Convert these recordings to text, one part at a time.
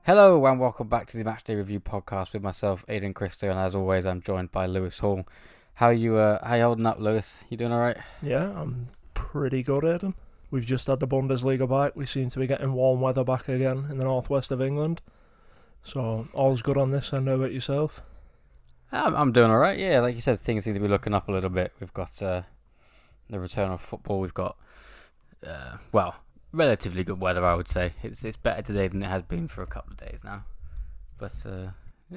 Hello and welcome back to the MatchDay Review Podcast with myself, Aidan Christo, and as always, I'm joined by Lewis Hall. How you holding up, Lewis? You doing all right? Yeah, I'm pretty good, Aidan. We've just had the Bundesliga back. We seem to be getting warm weather back again in the northwest of England. So all's good on this end. How about yourself? I'm doing all right. Yeah, like you said, things seem to be looking up a little bit. We've got the return of football. We've got relatively good weather, I would say. It's better today than it has been for a couple of days now. But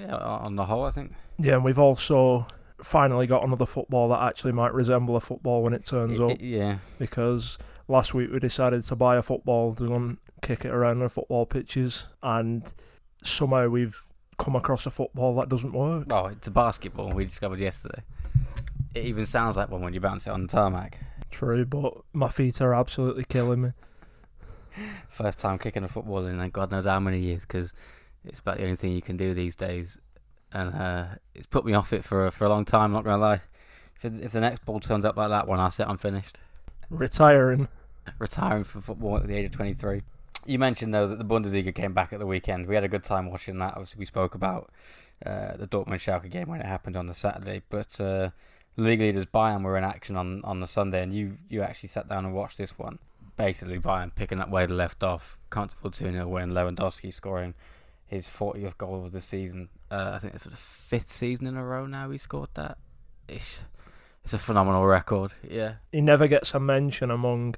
on the whole, I think. Yeah, and we've also finally got another football that actually might resemble a football when it turns up. Yeah. Because last week we decided to buy a football to go and kick it around the football pitches, and somehow we've come across a football that doesn't work. Oh, it's a basketball we discovered yesterday. It even sounds like one when you bounce it on the tarmac. True, but my feet are absolutely killing me. First time kicking a football in God knows how many years, because it's about the only thing you can do these days, and it's put me off it for a long time. Not gonna lie. If the next ball turns up like that one, I'm finished. Retiring from football at the age of 23. You mentioned though that the Bundesliga came back at the weekend. We had a good time watching that. Obviously, we spoke about the Dortmund Schalke game when it happened on the Saturday, but league leaders Bayern were in action on the Sunday, and you actually sat down and watched this one. Basically, Bayern picking up where they left off, comfortable 2-0 win, Lewandowski scoring his 40th goal of the season. I think it's for the 5th season in a row now he scored that. It's a phenomenal record, yeah. He never gets a mention among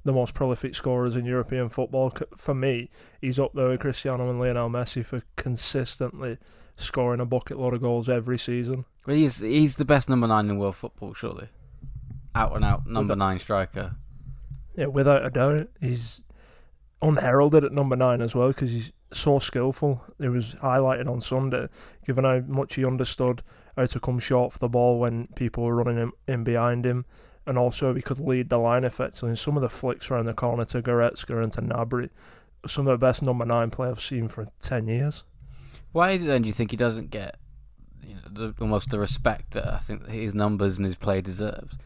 the most prolific scorers in European football. For me, he's up there with Cristiano and Lionel Messi for consistently scoring a bucket load of goals every season. Well, he's the best number 9 in world football, surely. Out and out number 9 striker. Yeah, without a doubt. He's unheralded at number 9 as well because he's so skillful. It was highlighted on Sunday, given how much he understood how to come short for the ball when people were running in behind him, and also he could lead the line effectively. And some of the flicks around the corner to Goretzka and to Gnabry, some of the best number 9 play I've seen for 10 years. Why is it then, do you think he doesn't get almost the respect that I think his numbers and his play deserves?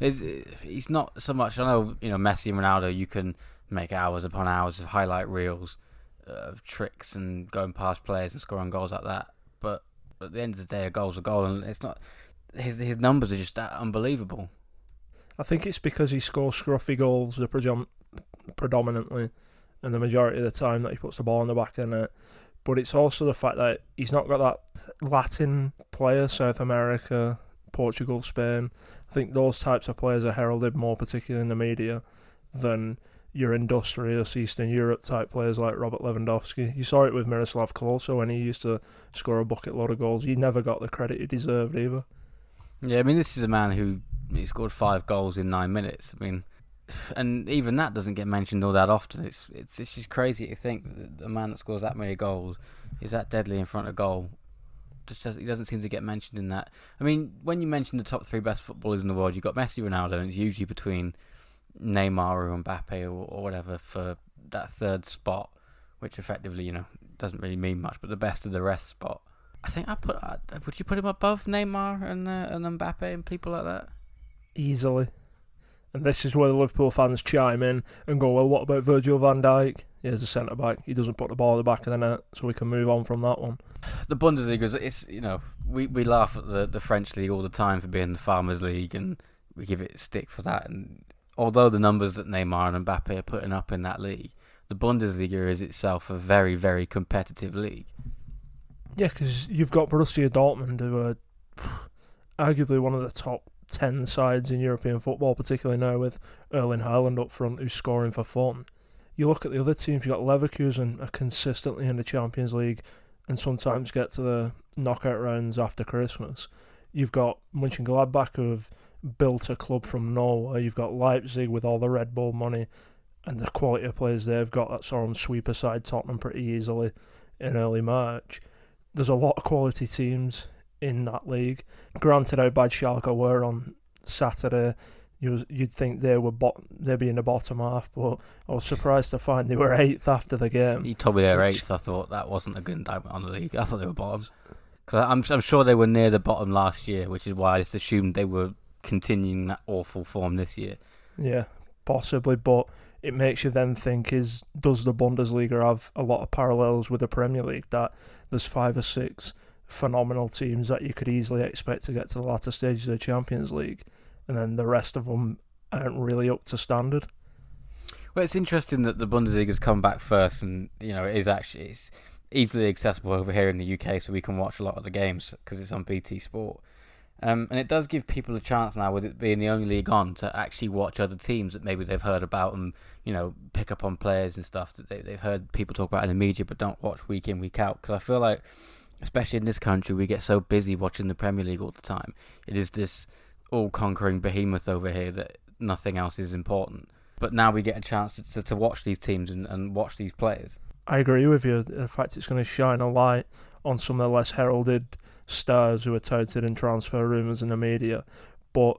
He's not so much. I know, Messi and Ronaldo, you can make hours upon hours of highlight reels of tricks and going past players and scoring goals like that. But at the end of the day, a goal's a goal, and it's not. His numbers are just unbelievable. I think it's because he scores scruffy goals predominantly, and the majority of the time that he puts the ball in the back of the net. But it's also the fact that he's not got that Latin player, South America, Portugal, Spain. I think those types of players are heralded more, particularly in the media, than your industrious Eastern Europe type players like Robert Lewandowski. You saw it with Miroslav Klose when he used to score a bucket load of goals. He never got the credit he deserved either. Yeah, I mean, this is a man who scored 5 goals in 9 minutes. I mean, and even that doesn't get mentioned all that often. It's just crazy to think that a man that scores that many goals is that deadly in front of goal. He doesn't seem to get mentioned in that. I mean, when you mention the top 3 best footballers in the world, you've got Messi, Ronaldo, and it's usually between Neymar or Mbappe or whatever for that third spot, which effectively, doesn't really mean much, but the best of the rest spot. I think would you put him above Neymar and Mbappe and people like that? Easily. And this is where the Liverpool fans chime in and go, well, what about Virgil van Dijk? He's a centre-back. He doesn't put the ball at the back of the net, so we can move on from that one. The Bundesliga, it's, we laugh at the French league all the time for being the Farmers League, and we give it a stick for that. And although the numbers that Neymar and Mbappe are putting up in that league, the Bundesliga is itself a very, very competitive league. Yeah, because you've got Borussia Dortmund, who are arguably one of the top 10 sides in European football, particularly now with Erling Haaland up front, who's scoring for fun. You look at the other teams, you've got Leverkusen are consistently in the Champions League and sometimes get to the knockout rounds after Christmas. You've got Mönchengladbach, who have built a club from nowhere. You've got Leipzig with all the Red Bull money and the quality of players they've got that saw them sweep aside Tottenham pretty easily in early March. There's a lot of quality teams in that league. Granted, how bad Schalke were on Saturday, you'd think they'd be in the bottom half, but I was surprised to find they were 8th after the game. You told me they were 8th. I thought that wasn't a good indictment on the league. I thought they were bottom. Cause I'm sure they were near the bottom last year, which is why I just assumed they were continuing that awful form this year. Yeah, possibly, but it makes you then think, does the Bundesliga have a lot of parallels with the Premier League, that there's 5 or 6 phenomenal teams that you could easily expect to get to the latter stages of the Champions League, and then the rest of them aren't really up to standard? Well, it's interesting that the Bundesliga's come back first, and it's easily accessible over here in the UK, so we can watch a lot of the games because it's on BT Sport. And it does give people a chance now, with it being the only league on, to actually watch other teams that maybe they've heard about and, pick up on players and stuff that they've heard people talk about in the media but don't watch week in, week out. Because I feel like, especially in this country, we get so busy watching the Premier League all the time. It is this all-conquering behemoth over here that nothing else is important. But now we get a chance to watch these teams and watch these players. I agree with you. In fact, it's going to shine a light on some of the less heralded stars who are touted in transfer rumours in the media. But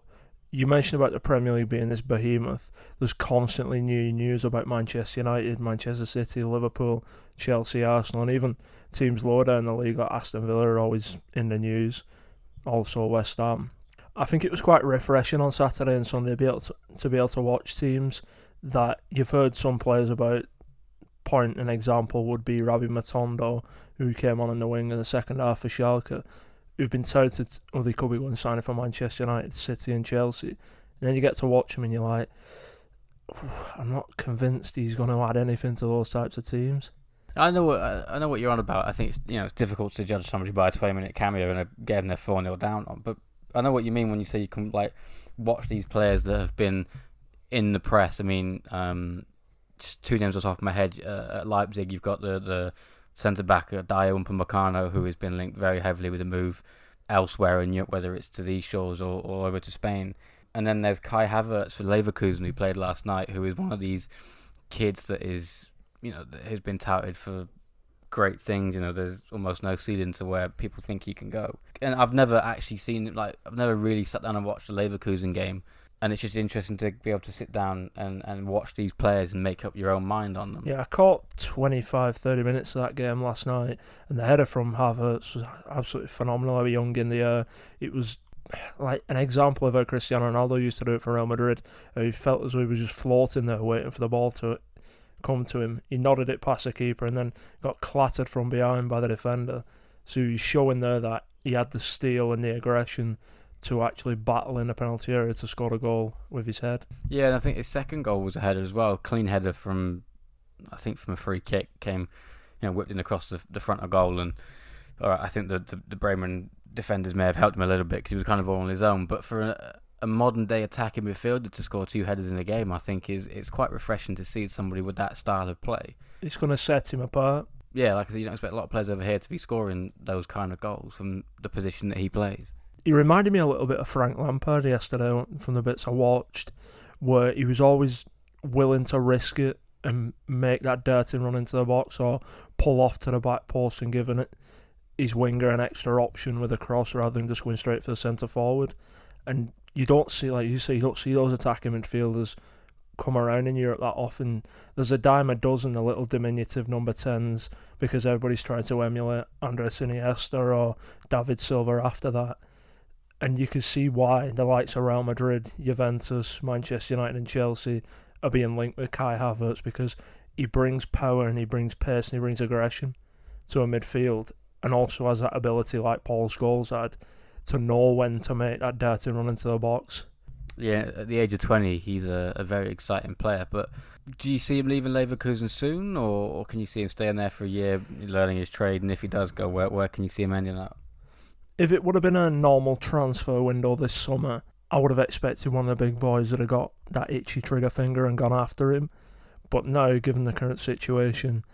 you mentioned about the Premier League being this behemoth. There's constantly new news about Manchester United, Manchester City, Liverpool, Chelsea, Arsenal, and even teams lower down the league like Aston Villa are always in the news. Also West Ham. I think it was quite refreshing on Saturday and Sunday to be able to watch teams that you've heard some players about. An example would be Rabbi Matondo, who came on in the wing in the second half for Schalke, who've been touted, they could be going signing for Manchester United, City and Chelsea. And then you get to watch him and you're like, I'm not convinced he's going to add anything to those types of teams. I know what you're on about. I think it's difficult to judge somebody by a 20-minute cameo and a game they're 4-0 down on. But I know what you mean when you say you can watch these players that have been in the press. I mean, just 2 names off the top of my head. At Leipzig, you've got the centre-back, Dayo Upamecano, who has been linked very heavily with a move elsewhere in Europe, whether it's to these shores or over to Spain. And then there's Kai Havertz for Leverkusen, who played last night, who is one of these kids that is, that has been touted for great things. There's almost no ceiling to where people think you can go. And I've never actually seen it, I've never really sat down and watched a Leverkusen game. And it's just interesting to be able to sit down and watch these players and make up your own mind on them. Yeah, I caught 25-30 minutes of that game last night, and the header from Havertz was absolutely phenomenal. How young in the air. It was like an example of how Cristiano Ronaldo used to do it for Real Madrid. He felt as though he was just floating there waiting for the ball to come to him. He nodded it past the keeper and then got clattered from behind by the defender. So he's showing there that he had the steel and the aggression to actually battle in a penalty area to score a goal with his head. Yeah, and I think his second goal was a header as well. Clean header from a free kick, came, whipped in across the front of goal. And I think the Bremen defenders may have helped him a little bit because he was kind of all on his own. But for a modern day attacking midfielder to score 2 headers in a game, I think it's quite refreshing to see somebody with that style of play. It's going to set him apart. Yeah, like I said, you don't expect a lot of players over here to be scoring those kind of goals from the position that he plays. He reminded me a little bit of Frank Lampard yesterday from the bits I watched, where he was always willing to risk it and make that dirty run into the box or pull off to the back post and giving it his winger an extra option with a cross rather than just going straight for the centre forward. And you don't see, like you say, you don't see those attacking midfielders come around in Europe that often. There's a dime a dozen, the little diminutive number 10s, because everybody's trying to emulate Andres Iniesta or David Silva after that. And you can see why the likes of Real Madrid, Juventus, Manchester United and Chelsea are being linked with Kai Havertz, because he brings power and he brings pace and he brings aggression to a midfield, and also has that ability, like Paul Scholes had, to know when to make that dirty run into the box. Yeah, at the age of 20, he's a very exciting player. But do you see him leaving Leverkusen soon, or can you see him staying there for a year, learning his trade? And if he does go, where can you see him ending up? If it would have been a normal transfer window this summer, I would have expected one of the big boys that have got that itchy trigger finger and gone after him. But now, given the current situation,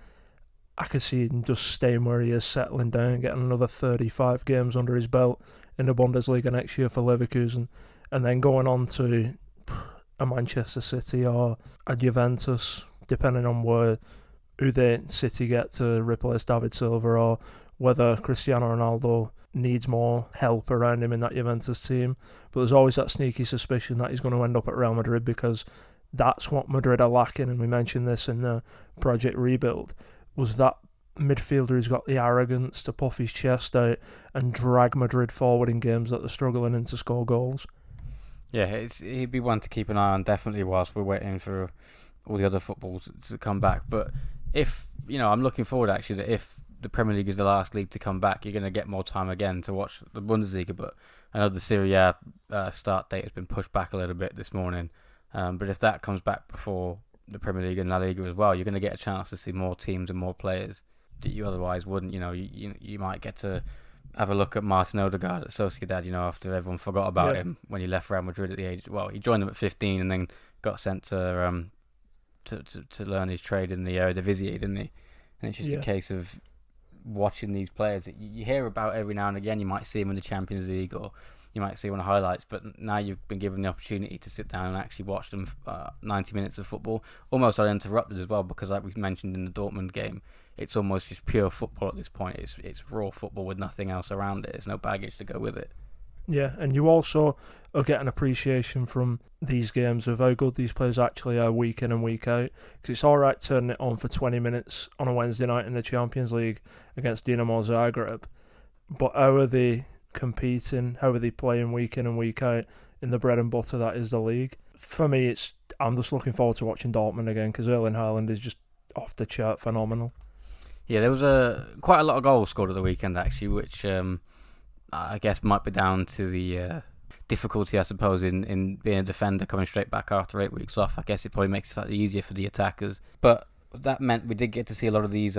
I could see him just staying where he is, settling down, getting another 35 games under his belt in the Bundesliga next year for Leverkusen, and then going on to a Manchester City or a Juventus, depending on who the City get to replace David Silva, or whether Cristiano Ronaldo needs more help around him in that Juventus team. But there's always that sneaky suspicion that he's going to end up at Real Madrid, because that's what Madrid are lacking, and we mentioned this in the Project Rebuild, was that midfielder who's got the arrogance to puff his chest out and drag Madrid forward in games that they're struggling in to score goals. Yeah, he'd be one to keep an eye on, definitely, whilst we're waiting for all the other football to come back. But if, I'm looking forward, actually, that if the Premier League is the last league to come back, you're going to get more time again to watch the Bundesliga. But I know the Serie A start date has been pushed back a little bit this morning. But if that comes back before the Premier League and La Liga as well, you're going to get a chance to see more teams and more players that you otherwise wouldn't. You might get to have a look at Martin Odegaard at Sociedad, after everyone forgot about him when he left Real Madrid at the age... Well, he joined them at 15 and then got sent to learn his trade in the Eredivisie, didn't he? And it's just a case of watching these players that you hear about every now and again. You might see them in the Champions League, or you might see one of the highlights, but now you've been given the opportunity to sit down and actually watch them 90 minutes of football, almost uninterrupted as well, because like we mentioned in the Dortmund game, it's almost just pure football at this point. It's raw football with nothing else around it. There's no baggage to go with it. Yeah, and you also get an appreciation from these games of how good these players actually are week in and week out. Because it's all right turning it on for 20 minutes on a Wednesday night in the Champions League against Dinamo Zagreb, but how are they competing? How are they playing week in and week out in the bread and butter that is the league? For me, I'm just looking forward to watching Dortmund again, because Erling Haaland is just off the chart phenomenal. Yeah, there was quite a lot of goals scored at the weekend, actually, which I guess might be down to the difficulty, I suppose, in being a defender coming straight back after 8 weeks off. I guess it probably makes it slightly easier for the attackers. But that meant we did get to see a lot of these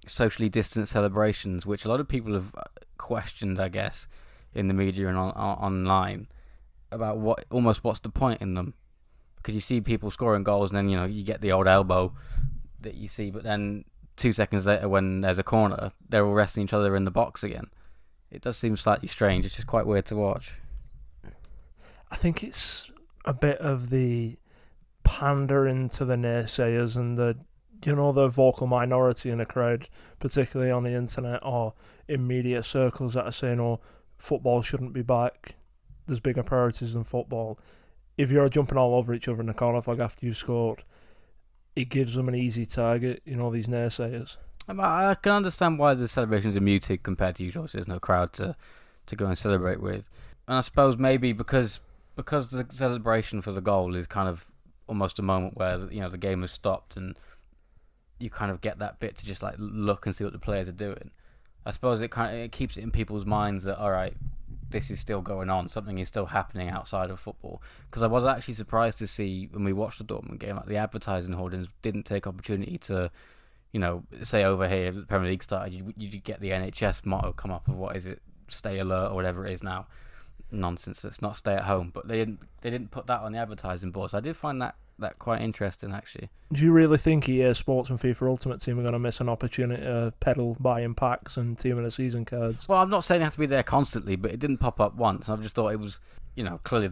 socially distant celebrations, which a lot of people have questioned, I guess, in the media and online, about what's the point in them. Because you see people scoring goals and then, you get the old elbow that you see, but then 2 seconds later when there's a corner, they're all wrestling each other in the box again. It does seem slightly strange. It's just quite weird to watch. I think it's a bit of the pandering to the naysayers and the vocal minority in a crowd, particularly on the internet or in media circles, that are saying, football shouldn't be back. There's bigger priorities than football. If you're jumping all over each other in the corner flag after you've scored, it gives them an easy target, these naysayers. I can understand why the celebrations are muted compared to usual. There's no crowd to go and celebrate with. And I suppose maybe because the celebration for the goal is kind of almost a moment where, the game has stopped and you kind of get that bit to just like look and see what the players are doing. I suppose it keeps it in people's minds that, all right, this is still going on. Something is still happening outside of football. Because I was actually surprised to see when we watched the Dortmund game, like the advertising hoardings didn't take opportunity to, say over here, the Premier League started, you get the NHS motto come up of what is it, stay alert or whatever it is now. Nonsense. It's not stay at home, but they didn't put that on the advertising board. So I did find that quite interesting, actually. Do you really think EA Sports and FIFA Ultimate Team are going to miss an opportunity to peddle buying packs and team of the season cards? Well, I'm not saying it has to be there constantly, but it didn't pop up once. I just thought it was, clearly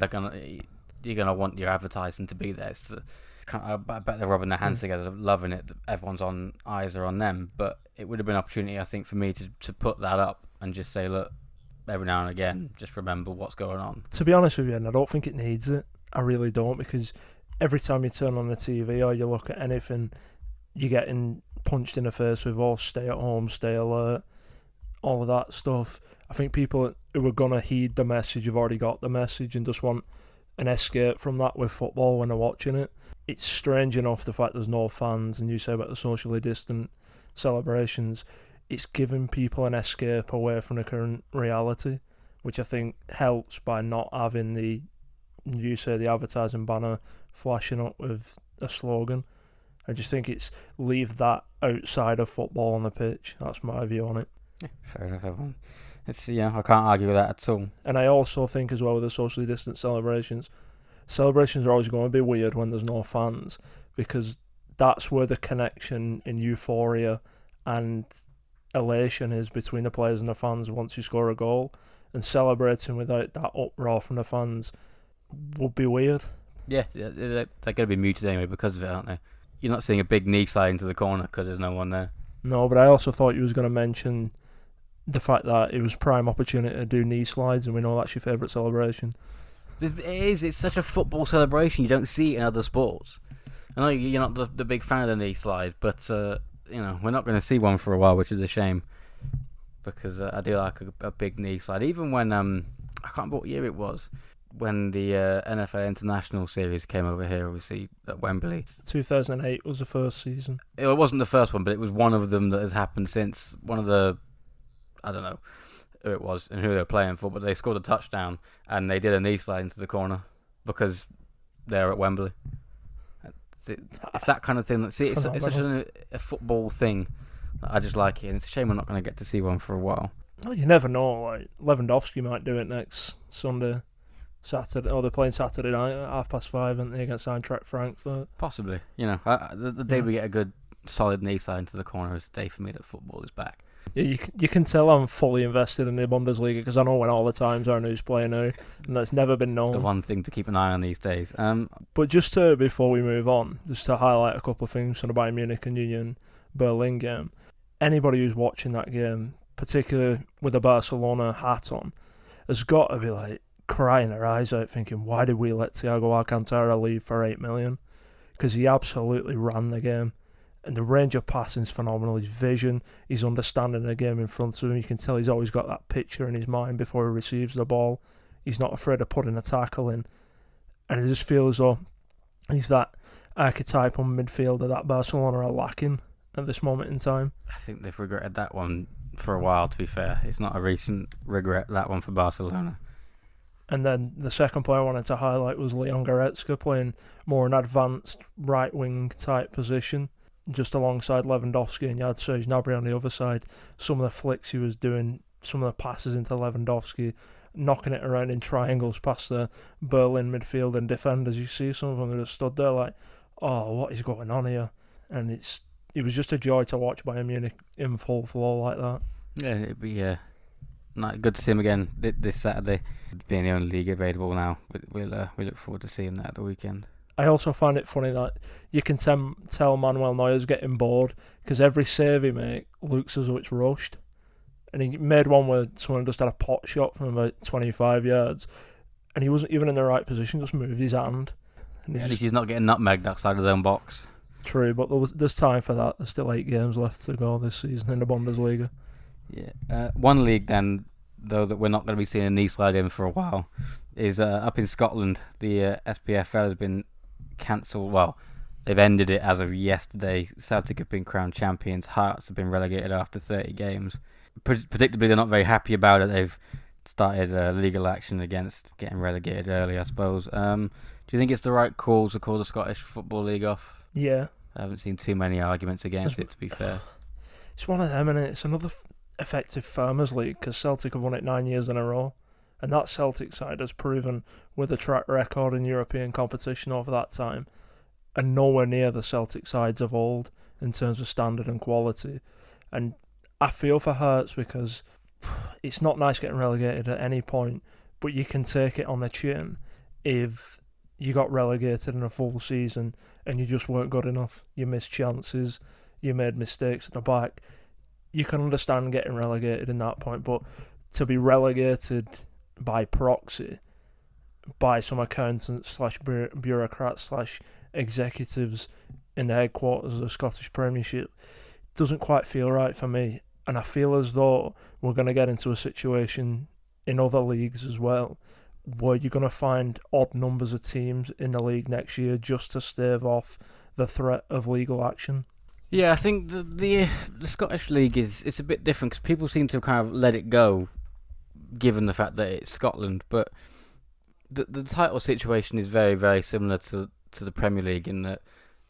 you're gonna want your advertising to be there. I bet they're rubbing their hands together, loving it. Everyone's eyes are on them, but it would have been an opportunity, I think, for me to put that up and just say, look, every now and again, just remember what's going on. To be honest with you, and I don't think it needs it. I really don't, because every time you turn on the TV or you look at anything, you're getting punched in the face with, stay at home, stay alert, all of that stuff. I think people who are going to heed the message have already got the message and just want an escape from that with football when they're watching it. It's strange enough, the fact there's no fans, and you say about the socially distant celebrations, it's giving people an escape away from the current reality, which I think helps by not having the advertising banner flashing up with a slogan. I just think it's leave that outside of football on the pitch. That's my view on it. Yeah, fair enough, everyone. I can't argue with that at all. And I also think as well with the socially distant celebrations are always going to be weird when there's no fans, because that's where the connection in euphoria and elation is between the players and the fans once you score a goal, and celebrating without that uproar from the fans would be weird. Yeah, they're going to be muted anyway because of it, aren't they? You're not seeing a big knee slide into the corner because there's no one there. No, but I also thought you was going to mention the fact that it was prime opportunity to do knee slides, and we know that's your favourite celebration. It is. It's such a football celebration. You don't see it in other sports. I know you're not the big fan of the knee slide, but we're not going to see one for a while, which is a shame, because I do like a big knee slide. Even when I can't remember what year it was, when the NFL International Series came over here, obviously at Wembley. 2008 was the first season. It wasn't the first one, but it was one of them that has happened since. One of the, I don't know who it was and who they were playing for, but they scored a touchdown and they did a knee slide into the corner because they're at Wembley. It's that kind of thing. See, it's such a football thing. I just like it, and it's a shame we're not going to get to see one for a while. Well, you never know. Like Lewandowski might do it next Sunday, Saturday. Oh, they're playing Saturday night at 5:30, aren't they, against Eintracht Frankfurt? Possibly. The day we get a good solid knee slide into the corner is the day for me that football is back. Yeah, you can tell I'm fully invested in the Bundesliga because I know when all the times are who's playing who, and that's never been known. It's the one thing to keep an eye on these days. But just before we move on, just to highlight a couple of things from the Bayern Munich and Union Berlin game. Anybody who's watching that game, particularly with a Barcelona hat on, has got to be like crying their eyes out thinking, why did we let Thiago Alcantara leave for 8 million? Because he absolutely ran the game. And the range of passing is phenomenal. His vision, his understanding of the game in front of him. You can tell he's always got that picture in his mind before he receives the ball. He's not afraid of putting a tackle in. And it just feels as though he's that archetypal midfielder that Barcelona are lacking at this moment in time. I think they've regretted that one for a while, to be fair. It's not a recent regret, that one for Barcelona. And then the second player I wanted to highlight was Leon Goretzka, playing more an advanced right-wing type position, just alongside Lewandowski, and you had Serge Gnabry on the other side. Some of the flicks he was doing, some of the passes into Lewandowski, knocking it around in triangles past the Berlin midfield and defenders. You see some of them that have stood there like, oh, what is going on here? And it was just a joy to watch Bayern Munich in full flow like that. Yeah, it'd be good to see him again this Saturday. Being the only league available now, we look forward to seeing that at the weekend. I also find it funny that you can tell Manuel Neuer's getting bored because every save he makes looks as though it's rushed. And he made one where someone just had a pot shot from about 25 yards and he wasn't even in the right position, just moved his hand. And at least he's not getting nutmegged outside his own box. True, but there's time for that. There's still 8 games left to go this season in the Bundesliga. Yeah. One league then, though, that we're not going to be seeing a knee slide in for a while is up in Scotland. The SPFL has been cancelled. Well, they've ended it as of yesterday. Celtic have been crowned champions. Hearts have been relegated after 30 games. Predictably, they're not very happy about it. They've started legal action against getting relegated early, I suppose. Do you think it's the right call to call the Scottish Football League off? Yeah. I haven't seen too many arguments against it, to be fair. It's one of them, and it's another effective Farmers League because Celtic have won it 9 years in a row. And that Celtic side has proven with a track record in European competition over that time, and nowhere near the Celtic sides of old in terms of standard and quality. And I feel for Hearts because it's not nice getting relegated at any point, but you can take it on the chin if you got relegated in a full season and you just weren't good enough. You missed chances, you made mistakes at the back. You can understand getting relegated in that point, but to be relegated by proxy, by some accountants / bureaucrats / executives in the headquarters of the Scottish Premiership doesn't quite feel right for me. And I feel as though we're going to get into a situation in other leagues as well, where you're going to find odd numbers of teams in the league next year just to stave off the threat of legal action. Yeah, I think the Scottish League it's a bit different because people seem to have kind of let it go, given the fact that it's Scotland. But the title situation is very, very similar to the Premier League in that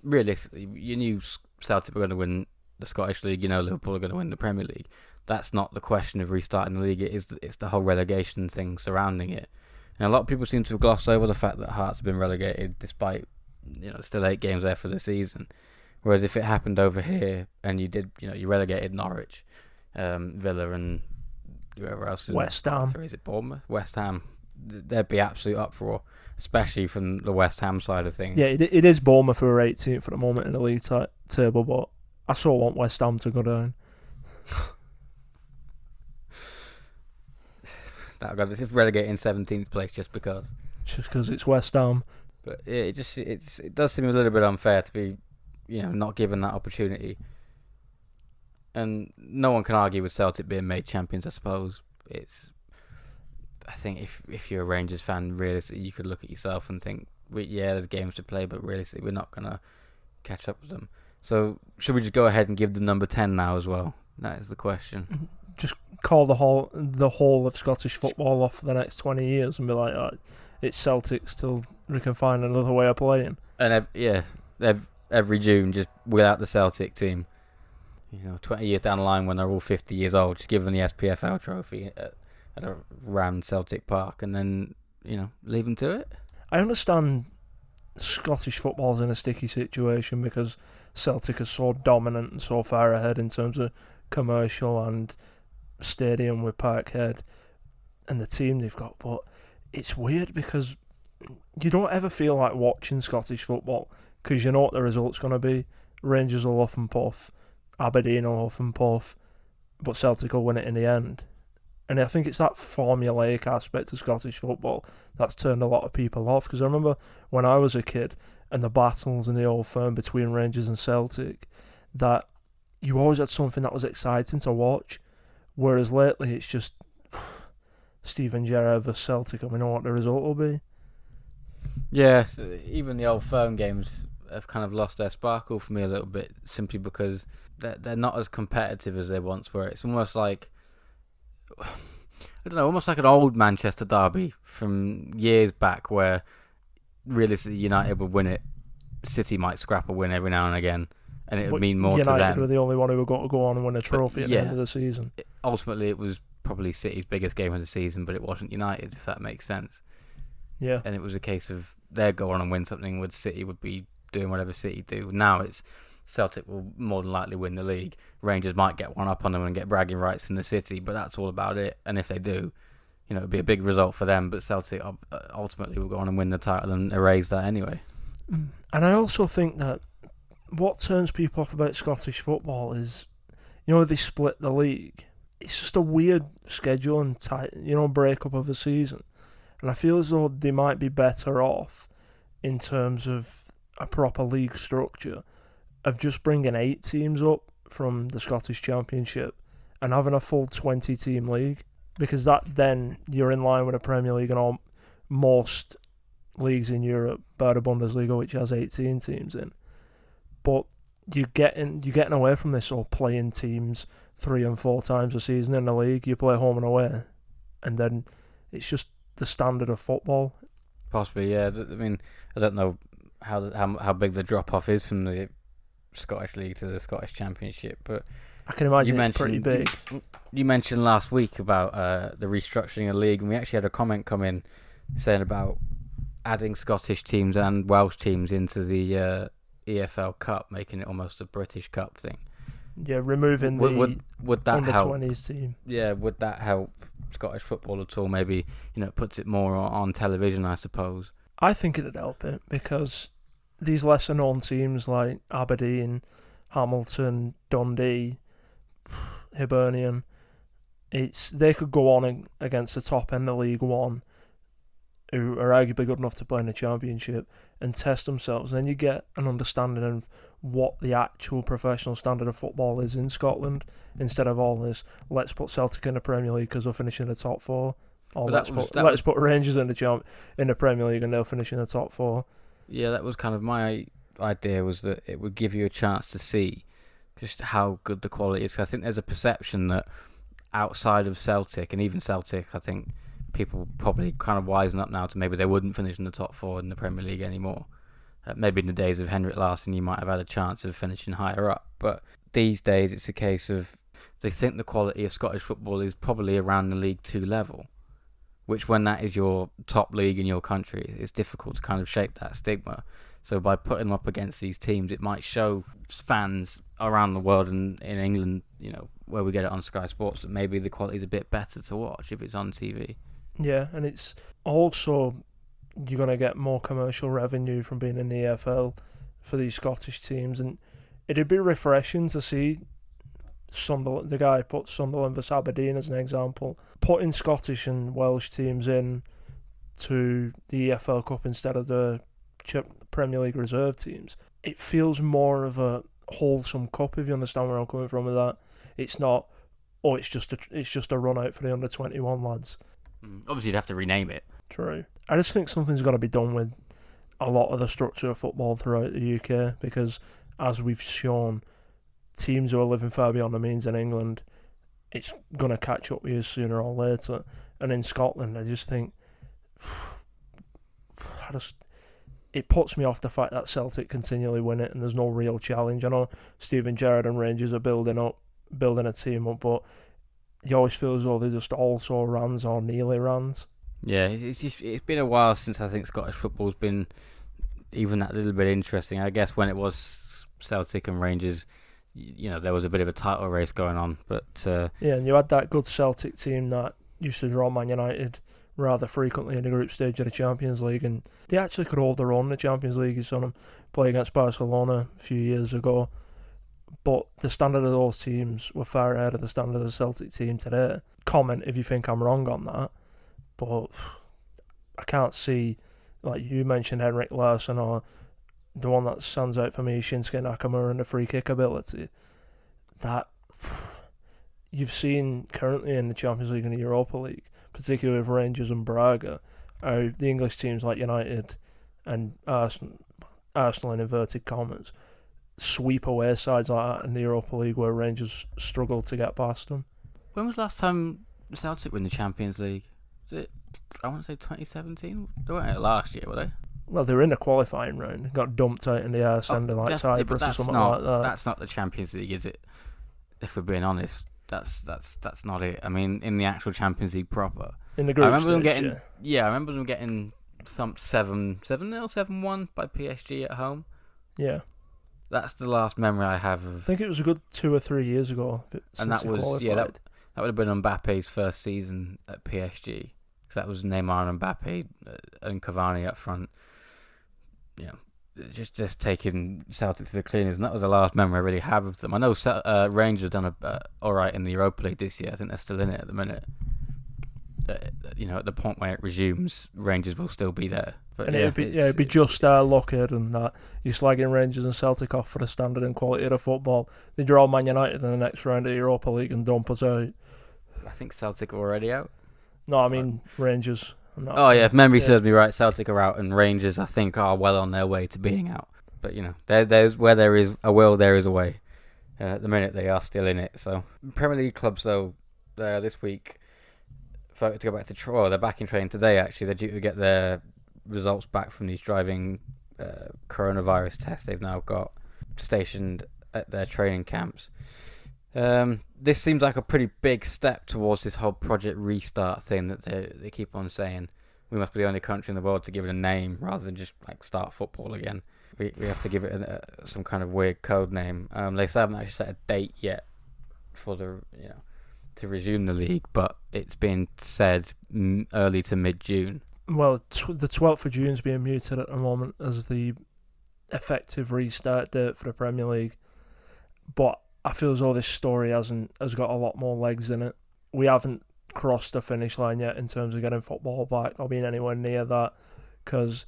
realistically you knew Celtic were going to win the Scottish League, you know Liverpool are going to win the Premier League. That's not the question of restarting the league. It's the whole relegation thing surrounding it. And a lot of people seem to have glossed over the fact that Hearts have been relegated despite still 8 games there for the season. Whereas if it happened over here and you did, you relegated Norwich, Villa and whoever else. West Ham. Is it Bournemouth? West Ham. There'd be absolute uproar, especially from the West Ham side of things. Yeah, it is Bournemouth who are 18th at the moment in the league table, but I still want West Ham to go down. It's relegating 17th place just because. Just because it's West Ham. But it does seem a little bit unfair to be, not given that opportunity. And no one can argue with Celtic being made champions, I suppose. I think if you're a Rangers fan, realistically, you could look at yourself and think, yeah, there's games to play, but realistically, we're not gonna catch up with them. So should we just go ahead and give them number 10 now as well? That is the question. Just call the whole of Scottish football off for the next 20 years and be like, oh, it's Celtic till we can find another way of playing. And every June, just without the Celtic team. 20 years down the line when they're all 50 years old, just give them the SPFL trophy at a rammed Celtic Park, and then leave them to it. I understand Scottish football's in a sticky situation because Celtic are so dominant and so far ahead in terms of commercial and stadium with Parkhead and the team they've got, but it's weird because you don't ever feel like watching Scottish football because you know what the result's going to be. Rangers will huff and puff, Aberdeen will huff and puff, but Celtic will win it in the end. And I think it's that formulaic aspect of Scottish football that's turned a lot of people off. Because I remember when I was a kid and the battles in the Old Firm between Rangers and Celtic, that you always had something that was exciting to watch. Whereas lately it's just Steven Gerrard versus Celtic and we know what the result will be. Yeah, even the Old Firm games have kind of lost their sparkle for me a little bit, simply because they're not as competitive as they once were. It's almost like, I don't know, almost like an old Manchester derby from years back where realistically United would win it, City might scrap a win every now and again, and it would mean more to them. United were the only one who were going to go on and win a trophy at the end of the season. Ultimately, it was probably City's biggest game of the season, but it wasn't United, if that makes sense. Yeah. And it was a case of they'd go on and win something, with City would be doing whatever City do. Now it's Celtic will more than likely win the league. Rangers might get one up on them and get bragging rights in the City, but that's all about it. And if they do, it'd be a big result for them. But Celtic ultimately will go on and win the title and erase that anyway. And I also think that what turns people off about Scottish football is, they split the league. It's just a weird schedule and tight, breakup of a season. And I feel as though they might be better off in terms of a proper league structure of just bringing 8 teams up from the Scottish Championship and having a full 20-team league, because that then you're in line with the Premier League and all most leagues in Europe, bar the Bundesliga, which has 18 teams in. But you're getting away from this or playing teams 3 and 4 times a season in the league. You play home and away, and then it's just the standard of football. Possibly, yeah. I mean, I don't know how big the drop off is from the Scottish League to the Scottish Championship, but I can imagine it's pretty big. You mentioned last week about the restructuring of the league, and we actually had a comment come in saying about adding Scottish teams and Welsh teams into the EFL Cup, making it almost a British Cup thing. Yeah, removing the would that help? Under-20s team. Yeah, would that help Scottish football at all? Maybe it puts it more on television, I suppose. I think it'd help it because these lesser known teams like Aberdeen, Hamilton, Dundee, Hibernian, they could go on against the top end of League One, who are arguably good enough to play in the Championship, and test themselves. And then you get an understanding of what the actual professional standard of football is in Scotland, instead of all this, let's put Celtic in the Premier League because they'll finish in the top 4. Or let's put Rangers in the Premier League and they'll finish in the top 4. Yeah, that was kind of my idea, was that it would give you a chance to see just how good the quality is. 'Cause I think there's a perception that outside of Celtic, and even Celtic, I think people probably kind of wisen up now to maybe they wouldn't finish in the top 4 in the Premier League anymore. Maybe in the days of Henrik Larsson you might have had a chance of finishing higher up, but these days it's a case of they think the quality of Scottish football is probably around the League 2 level, which when that is your top league in your country, it's difficult to kind of shake that stigma. So by putting them up against these teams, it might show fans around the world and in England, where we get it on Sky Sports, that maybe the quality is a bit better to watch if it's on TV. Yeah, and it's also, you're going to get more commercial revenue from being in the EFL for these Scottish teams, and it'd be refreshing to see Sunderland. The guy put Sunderland vs Aberdeen as an example, putting Scottish and Welsh teams in to the EFL Cup instead of the Premier League reserve teams. It feels more of a wholesome cup, if you understand where I'm coming from with that. It's not, it's just a run out for the under-21 lads. Obviously, you'd have to rename it. True. I just think something's got to be done with a lot of the structure of football throughout the UK because, as we've shown, teams who are living far beyond their means in England, it's going to catch up with you sooner or later. And in Scotland, I just think... it puts me off the fact that Celtic continually win it and there's no real challenge. I know Steven Gerrard and Rangers are building a team up, but you always feel as though they're just also rans or nearly rans. Yeah, it's been a while since I think Scottish football's been even that little bit interesting. I guess when it was Celtic and Rangers, there was a bit of a title race going on. But yeah, and you had that good Celtic team that used to draw Man United rather frequently in the group stage of the Champions League, and they actually could hold their own in the Champions League. You saw them play against Barcelona a few years ago, but the standard of those teams were far ahead of the standard of the Celtic team today. Comment if you think I'm wrong on that, but I can't see, like you mentioned, Henrik Larsson, or the one that stands out for me is Shinsuke Nakamura and the free kick ability that you've seen currently in the Champions League and the Europa League, particularly with Rangers and Braga, how the English teams like United and Arsenal in inverted commas sweep away sides like that in the Europa League where Rangers struggle to get past them. When was the last time Celtic win the Champions League? Was it, I want to say 2017? They weren't it last year, were they? Well, they were in the qualifying round, got dumped out in the arse end of like Cyprus or something like that. That's not the Champions League, is it? If we're being honest, that's not it. I mean, in the actual Champions League proper, in the group I remember stage, them getting I remember them getting thumped 7-0, 7-1 by PSG at home. Yeah, that's the last memory I have of. I think it was a good 2 or 3 years ago, and that was qualified. That would have been Mbappe's first season at PSG. Because that was Neymar and Mbappe and Cavani up front. Yeah, just taking Celtic to the cleaners, and that was the last memory I really have of them. I know Rangers have done all right in the Europa League this year. I think they're still in it at the minute. At the point where it resumes, Rangers will still be there. But and it'd be just lucky and that you're slagging Rangers and Celtic off for the standard and quality of the football. They draw Man United in the next round of the Europa League and dump us out. I think Celtic are already out. No, I mean Rangers. Oh yeah, if memory serves me right, Celtic are out, and Rangers I think are well on their way to being out. But there's where there is a will, there is a way. At the minute, they are still in it. So Premier League clubs though, this week, to go back to Troy, they're back in training today. Actually, they're due to get their results back from these driving coronavirus tests they've now got stationed at their training camps. This seems like a pretty big step towards this whole Project Restart thing that they keep on saying. We must be the only country in the world to give it a name rather than just like start football again. We have to give it some kind of weird code name. They still haven't actually set a date yet for to resume the league, but it's been said early to mid-June. Well, the 12th of June's being muted at the moment as the effective restart date for the Premier League, but I feel as though this story has got a lot more legs in it. We haven't crossed the finish line yet in terms of getting football back or being anywhere near that, because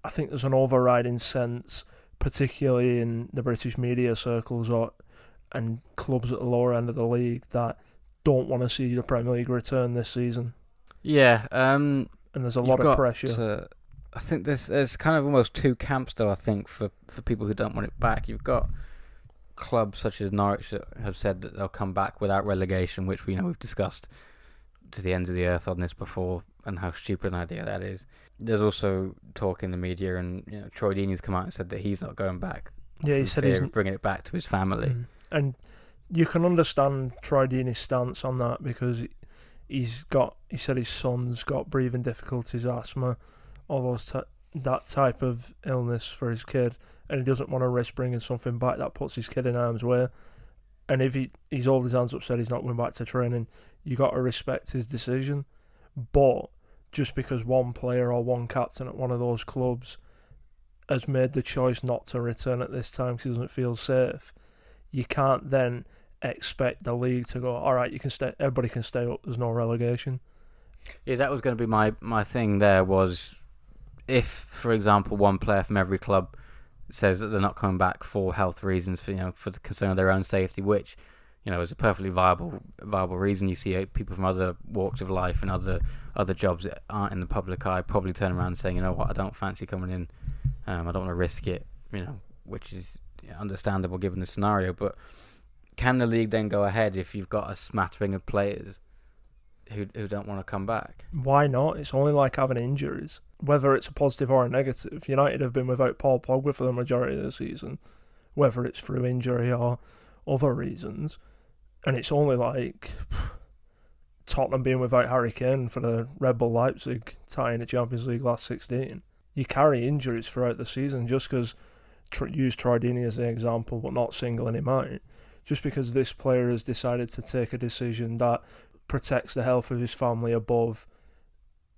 I think there's an overriding sense, particularly in the British media circles and clubs at the lower end of the league, that don't want to see the Premier League return this season. Yeah, and there's a lot of pressure. I think there's kind of almost two camps though. I think for people who don't want it back, you've got clubs such as Norwich that have said that they'll come back without relegation, which we've discussed to the ends of the earth on this before, and how stupid an idea that is. There's also talk in the media, and Troy Deeney's come out and said that he's not going back. Yeah, he said he's bringing it back to his family. And you can understand Troy Deeney's stance on that, because he said his son's got breathing difficulties, asthma, all those that type of illness for his kid, and he doesn't want to risk bringing something back that puts his kid in harm's way. And if he's hold his hands up, said he's not going back to training, you got to respect his decision. But just because one player or one captain at one of those clubs has made the choice not to return at this time because he doesn't feel safe, you can't then expect the league to go, all right, you can stay, everybody can stay up, there's no relegation. Yeah, that was going to be my thing there, was if, for example, one player from every club says that they're not coming back for health reasons, for the concern of their own safety, which It's a perfectly viable reason. You see people from other walks of life and other jobs that aren't in the public eye probably turn around and saying, you know what, I don't fancy coming in. I don't want to risk it. Which is understandable given the scenario. But can the league then go ahead if you've got a smattering of players who don't want to come back? Why not? It's only like having injuries. Whether it's a positive or a negative, United have been without Paul Pogba for the majority of the season, whether it's through injury or other reasons. And it's only like Tottenham being without Harry Kane for the Red Bull Leipzig tie in the Champions League last 16. You carry injuries throughout the season just because, use Troy Deeney as an example, but not singling him out. Just because this player has decided to take a decision that protects the health of his family above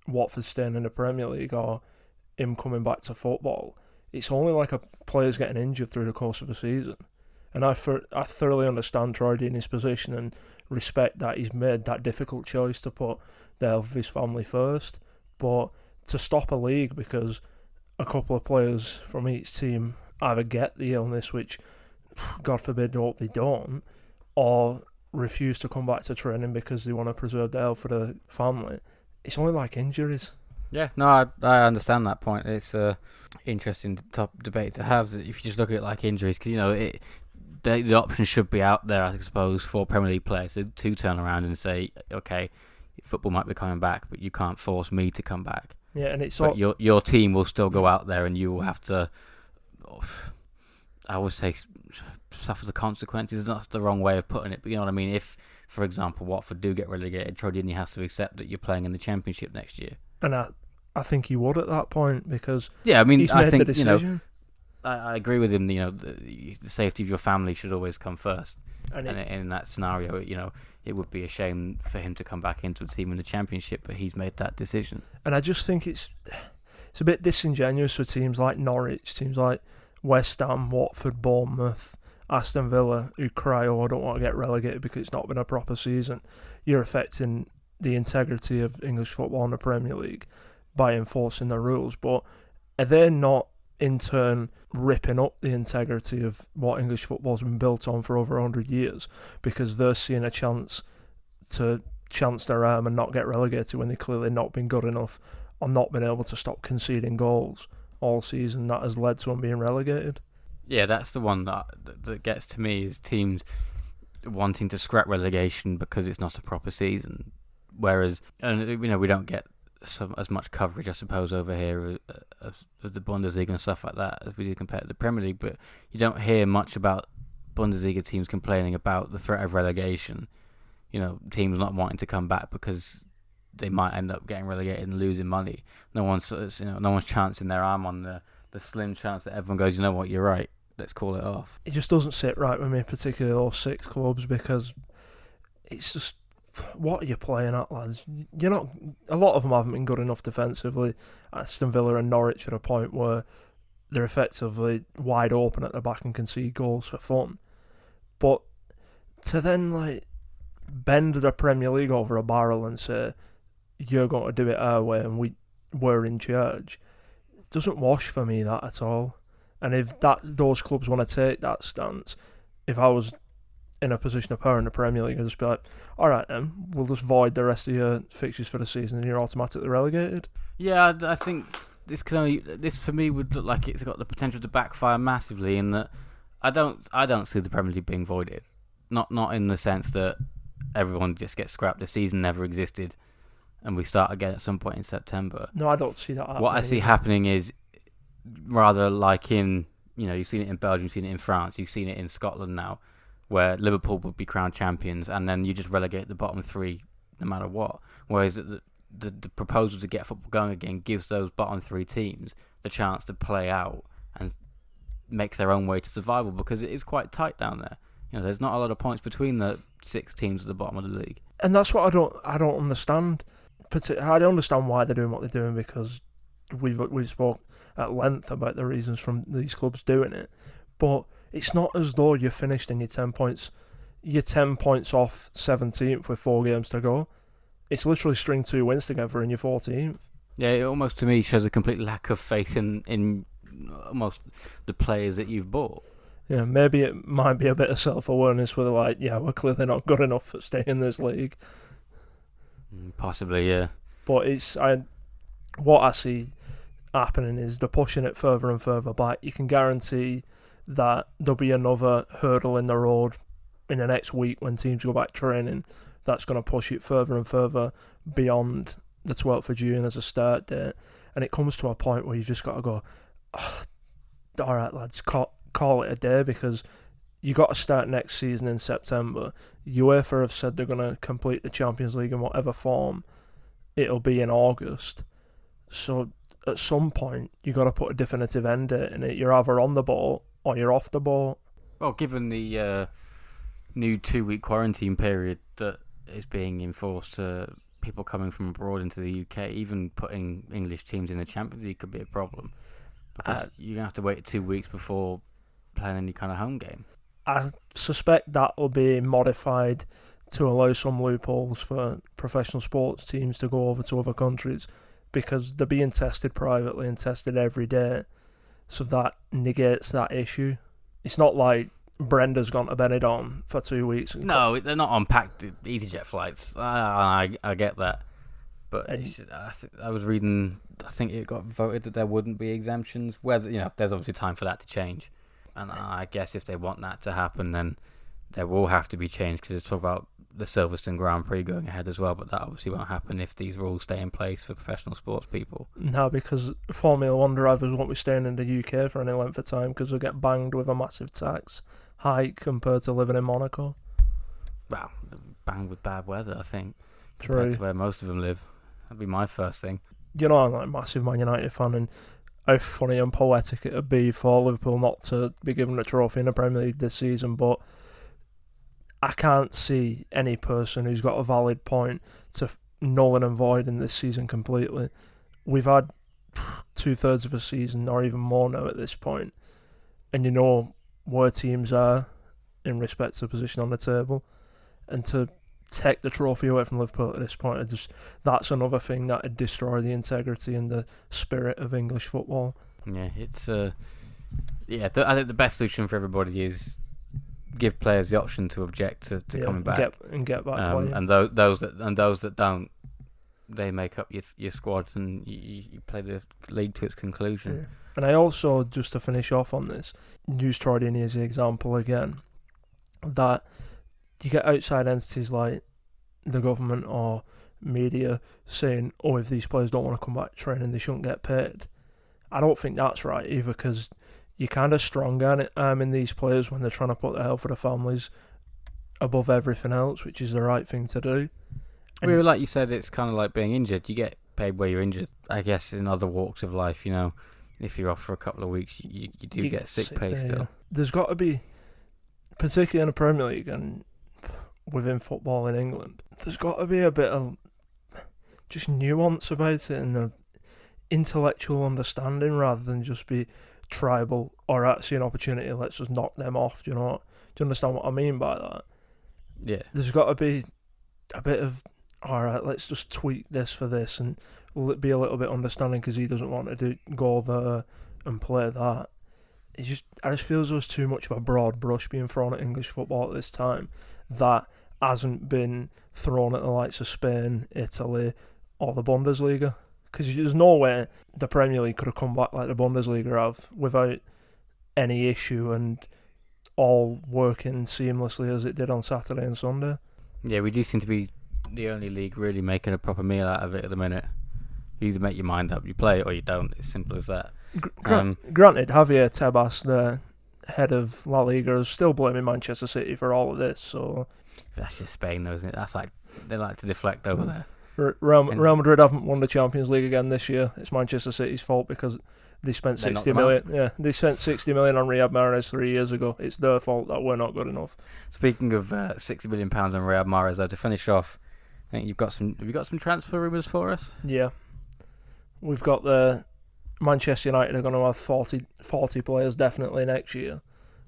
Watford staying in the Premier League or him coming back to football. It's only like a player's getting injured through the course of a season. And I thoroughly understand Troy Deeney's position and respect that he's made that difficult choice to put the health of his family first. But to stop a league because a couple of players from each team either get the illness, which God forbid hope they don't, or refuse to come back to training because they want to preserve the health of the family, it's only like injuries. Yeah, no, I understand that point. It's a interesting debate to have. If you just look at it like injuries, because the option should be out there, I suppose, for Premier League players to turn around and say, okay, football might be coming back, but you can't force me to come back. Yeah, and it's but your team will still go out there, and you will have to. I would say suffer the consequences. That's the wrong way of putting it, but you know what I mean. If, for example, Watford do get relegated, Troy Deeney has to accept that you're playing in the Championship next year. And I think he would at that point because I mean, he's I made think the decision. I agree with him. The safety of your family should always come first. And in that scenario, it would be a shame for him to come back into a team in the Championship, but he's made that decision. And I just think it's a bit disingenuous for teams like Norwich, teams like West Ham, Watford, Bournemouth, Aston Villa, who cry, I don't want to get relegated because it's not been a proper season. You're affecting the integrity of English football in the Premier League by enforcing the rules. But are they not, in turn, ripping up the integrity of what English football's been built on for over 100 years because they're seeing a chance to chance their arm and not get relegated when they've clearly not been good enough or not been able to stop conceding goals all season that has led to them being relegated? Yeah, that's the one that gets to me, is teams wanting to scrap relegation because it's not a proper season. Whereas, we don't get as much coverage, I suppose, over here of the Bundesliga and stuff like that as we do compared to the Premier League. But you don't hear much about Bundesliga teams complaining about the threat of relegation. Teams not wanting to come back because they might end up getting relegated and losing money. No one's chancing their arm on the slim chance that everyone goes, you know what, you're right, let's call it off. It just doesn't sit right with me, particularly those 6 clubs, because it's just, what are you playing at, lads? A lot of them haven't been good enough defensively. Aston Villa and Norwich at a point where they're effectively wide open at the back and concede goals for fun. But to then bend the Premier League over a barrel and say, you're going to do it our way and we're in charge, it doesn't wash for me, that at all. And if those clubs want to take that stance, if I was in a position of power in the Premier League, I'd just be like, alright then, we'll just void the rest of your fixtures for the season and you're automatically relegated. Yeah, I think this for me would look like it's got the potential to backfire massively, in that I don't see the Premier League being voided. Not in the sense that everyone just gets scrapped, the season never existed and we start again at some point in September. No, I don't see that happening. What I see happening is rather like in, you've seen it in Belgium, you've seen it in France, you've seen it in Scotland now, where Liverpool would be crowned champions and then you just relegate the bottom 3 no matter what. Whereas the proposal to get football going again gives those bottom 3 teams the chance to play out and make their own way to survival, because it is quite tight down there. There's not a lot of points between the 6 teams at the bottom of the league. And that's what I don't understand. I don't understand why they're doing what they're doing, because we've spoke at length about the reasons from these clubs doing it. But it's not as though you're finished and you're 10 points. You're 10 points off 17th with 4 games to go. It's literally string 2 wins together and you're 14th. Yeah, it almost to me shows a complete lack of faith in almost the players that you've bought. Yeah, maybe it might be a bit of self-awareness where they're like, yeah, we're clearly not good enough for staying in this league. Possibly, yeah. But what I see happening is they're pushing it further and further back. You can guarantee that there'll be another hurdle in the road in the next week when teams go back training that's going to push it further and further beyond the 12th of June as a start date. And it comes to a point where you've just got to go, oh, all right, lads, call it a day, because you got to start next season in September. UEFA have said they're going to complete the Champions League in whatever form it'll be in August. So at some point, you got to put a definitive end date in it. You're either on the boat or you're off the boat. Well, given the new 2-week quarantine period that is being enforced to people coming from abroad into the UK, even putting English teams in the Champions League could be a problem. Because you're going to have to wait 2 weeks before playing any kind of home game. I suspect that will be modified to allow some loopholes for professional sports teams to go over to other countries, because they're being tested privately and tested every day, so that negates that issue. It's not like Brenda's gone to Benidorm for 2 weeks. No, they're not on packed EasyJet flights. I get that. But I was reading, I think it got voted that there wouldn't be exemptions. Whether, there's obviously time for that to change. And I guess if they want that to happen, then there will have to be change, because there's talk about the Silverstone Grand Prix going ahead as well, but that obviously won't happen if these rules stay in place for professional sports people. No, because Formula 1 drivers won't be staying in the UK for any length of time, because they'll get banged with a massive tax hike compared to living in Monaco. Well, banged with bad weather, I think, True. compared to where most of them live. That'd be my first thing. I'm like a massive Man United fan, and how funny and poetic it would be for Liverpool not to be given a trophy in the Premier League this season, but I can't see any person who's got a valid point to null and void in this season completely. We've had 2/3 of a season, or even more now at this point, and you know where teams are in respect to position on the table, and to take the trophy away from Liverpool at this point, that's another thing that would destroy the integrity and the spirit of English football. Yeah, it's I think the best solution for everybody is give players the option to object to coming back get back playing. And those that don't, they make up your squad and you play the league to its conclusion. Yeah. And I also, just to finish off on this, use Troy Deeney as the example again, that you get outside entities like the government or media saying, oh, if these players don't want to come back training, they shouldn't get paid. I don't think that's right either, because you kind of strong-arming these players when they're trying to put the health of the families above everything else, which is the right thing to do. And well, like you said, it's kind of like being injured. You get paid where you're injured. I guess in other walks of life, if you're off for a couple of weeks, you do get sick pay still. Yeah. There's got to be, particularly in the Premier League and within football in England, there's got to be a bit of just nuance about it and the intellectual understanding, rather than just be tribal or actually an opportunity. Let's just knock them off. Do you understand what I mean by that? Yeah. There's got to be a bit of, all right, let's just tweak this for this, and will it be a little bit understanding because he doesn't want to go there and play that. I just feel as though there's too much of a broad brush being thrown at English football at this time that hasn't been thrown at the likes of Spain, Italy, or the Bundesliga. Because there's no way the Premier League could have come back like the Bundesliga have without any issue and all working seamlessly as it did on Saturday and Sunday. Yeah, we do seem to be the only league really making a proper meal out of it at the minute. You either make your mind up, you play it, or you don't. It's simple as that. Granted, Javier Tebas, the head of La Liga, is still blaming Manchester City for all of this. So that's just Spain, though, isn't it? That's like they like to deflect over there. Real Madrid haven't won the Champions League again this year. It's Manchester City's fault because they spent 60 million. Yeah, they spent 60 million on Riyad Mahrez 3 years ago. It's their fault that we're not good enough. Speaking of £60 million on Riyad Mahrez, though, to finish off, I think have you got some transfer rumours for us? Yeah, we've got the Manchester United are going to have 40 players definitely next year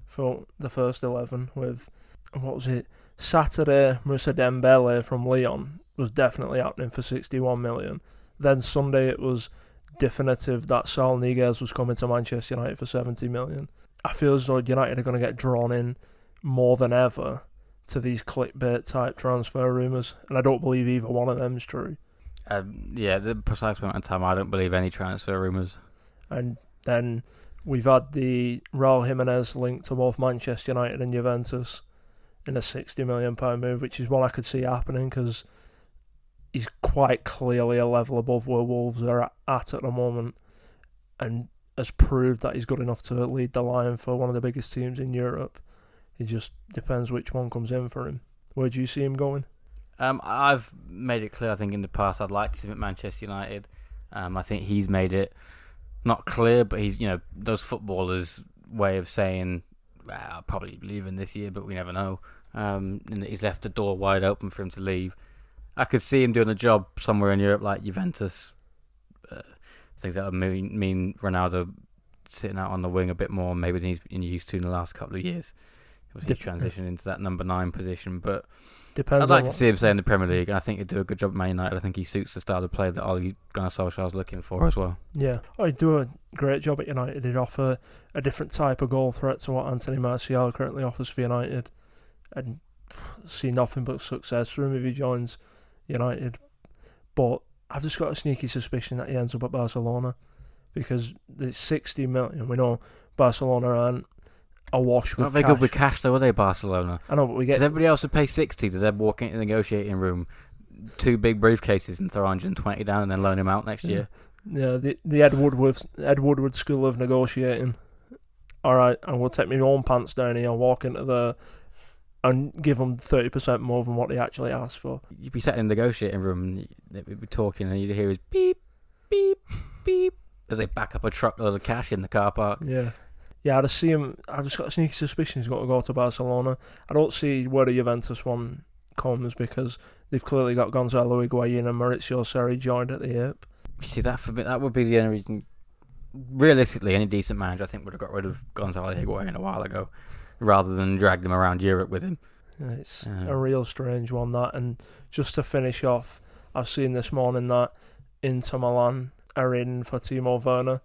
for the first 11. With, what was it, Saturday, Moussa Dembele from Lyon was definitely happening for 61 million. Then Sunday it was definitive that Saul Niguez was coming to Manchester United for 70 million. I feel as though United are going to get drawn in more than ever to these clickbait type transfer rumours, and I don't believe either one of them is true. The precise moment in time, I don't believe any transfer rumours. And then we've had the Raul Jimenez link to both Manchester United and Juventus in a £60 million move, which is one I could see happening because he's quite clearly a level above where Wolves are at the moment, and has proved that he's good enough to lead the line for one of the biggest teams in Europe. It just depends which one comes in for him. Where do you see him going? I've made it clear, I think, in the past I'd like to see him at Manchester United. I think he's made it not clear, but he's, those footballers' way of saying, I'll probably be leaving this year, but we never know. And he's left the door wide open for him to leave. I could see him doing a job somewhere in Europe like Juventus. I think that would mean Ronaldo sitting out on the wing a bit more maybe than he's been used to in the last couple of years. He's transitioned into that number 9 position, but I'd like to see him stay in the Premier League, and I think he'd do a good job at Man United. I think he suits the style of play that Ole Gunnar Solskjaer's looking for as well. Yeah, he'd do a great job at United. He'd offer a different type of goal threat to what Anthony Martial currently offers for United, and see nothing but success for him if he joins United. But I've just got a sneaky suspicion that he ends up at Barcelona, because the 60 million, we know Barcelona aren't awash with not very cash. good with cash though, are they, Barcelona? I know, but we get... Because everybody else would pay 60 to then walk into the negotiating room, 2 big briefcases and throw 120 down and then loan him out next year. Yeah, the Ed Woodward school of negotiating. Alright, and we'll take my own pants down here and walk into the... and give them 30% more than what they actually asked for. You'd be sat in the negotiating room and they'd be talking and you'd hear his beep, beep, beep as they back up a truckload of cash in the car park. Yeah, I'd see him. I've just got a sneaky suspicion he's got to go to Barcelona. I don't see where the Juventus one comes because they've clearly got Gonzalo Higuain and Maurizio Sarri joined at the hip. You see, that would be the only reason. Realistically, any decent manager I think would have got rid of Gonzalo Higuain a while ago, rather than drag them around Europe with him. Yeah, it's a real strange one, that. And just to finish off, I've seen this morning that Inter Milan are in for Timo Werner.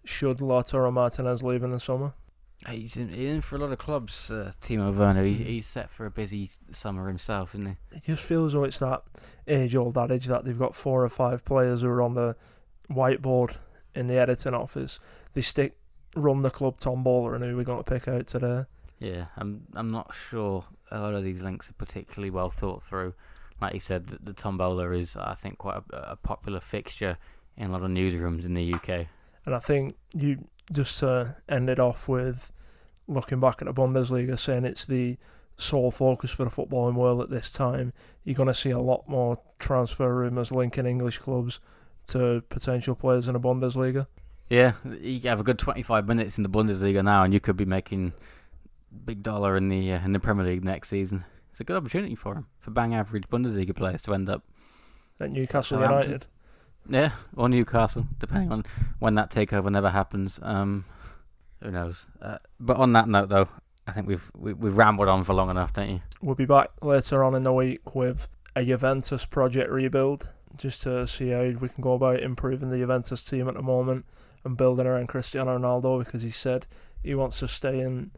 Should Lautaro Martinez leave in the summer? He's in for a lot of clubs, Timo Werner. He's set for a busy summer himself, isn't he? It just feels like it's that age-old adage that they've got 4 or 5 players who are on the whiteboard in the editing office. They run the club tombola and who we're going to pick out today. Yeah, I'm not sure a lot of these links are particularly well thought through. Like you said, the tombola is, I think, quite a popular fixture in a lot of newsrooms in the UK. And I think you just ended off with looking back at the Bundesliga, saying it's the sole focus for the footballing world at this time. You're going to see a lot more transfer rumours linking English clubs to potential players in the Bundesliga. Yeah, you have a good 25 minutes in the Bundesliga now, and you could be making big dollar in the Premier League next season. It's a good opportunity for him, for bang average Bundesliga players to end up at Newcastle United. Yeah, or Newcastle, depending on when that takeover never happens. Who knows? But on that note, though, I think we've rambled on for long enough, don't you? We'll be back later on in the week with a Juventus project rebuild, just to see how we can go about improving the Juventus team at the moment and building around Cristiano Ronaldo, because he said he wants to stay in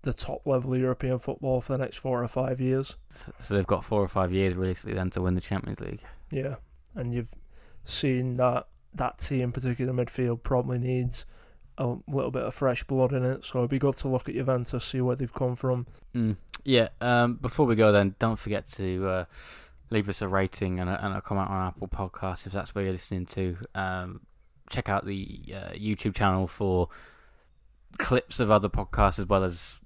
the top level of European football for the next 4 or 5 years. So they've got 4 or 5 years realistically then to win the Champions League. Yeah, and you've seen that team, particularly the midfield, probably needs a little bit of fresh blood in it. So it'd be good to look at Juventus, see where they've come from. Yeah. Before we go, then, don't forget to leave us a rating and a comment on Apple Podcasts if that's where you're listening to. Check out the YouTube channel for clips of other podcasts as well as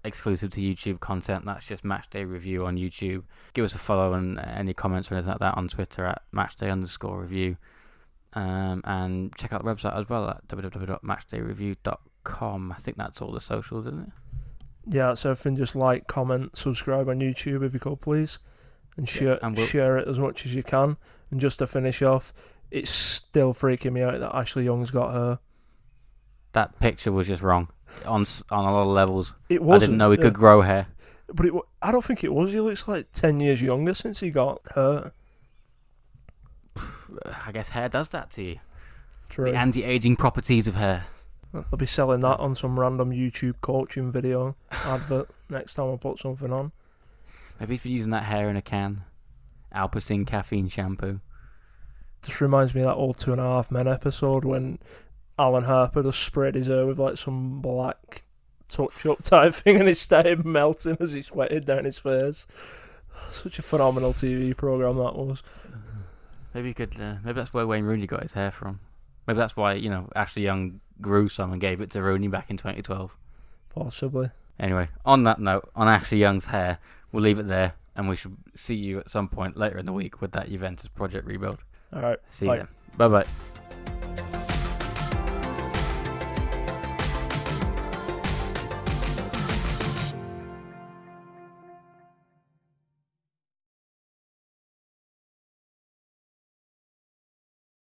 exclusive to YouTube content. That's just MatchDay Review on YouTube. Give us a follow and any comments or anything like that on Twitter at MatchDay_review. And check out the website as well at www.matchdayreview.com. I think that's all the socials, isn't it? Yeah, that's everything. Just like, comment, subscribe on YouTube if you could, please. And share it as much as you can. And just to finish off, it's still freaking me out that Ashley Young's got her. That picture was just wrong on a lot of levels. It wasn't. I didn't know he could grow hair. But I don't think it was. He looks like 10 years younger since he got hurt. I guess hair does that to you. True. The anti-aging properties of hair. They'll be selling that on some random YouTube coaching video advert next time I put something on. Maybe he's been using that hair in a can. Alpecin caffeine shampoo. Just reminds me of that old 2.5 Men episode when Alan Harper just sprayed his hair with like some black touch-up type thing and it started melting as he sweated down his face. Such a phenomenal TV programme that was. Maybe that's where Wayne Rooney got his hair from. Maybe that's why, Ashley Young grew some and gave it to Rooney back in 2012. Possibly. Anyway, on that note, on Ashley Young's hair, we'll leave it there, and we should see you at some point later in the week with that Juventus project rebuild. All right. See you then. Bye-bye.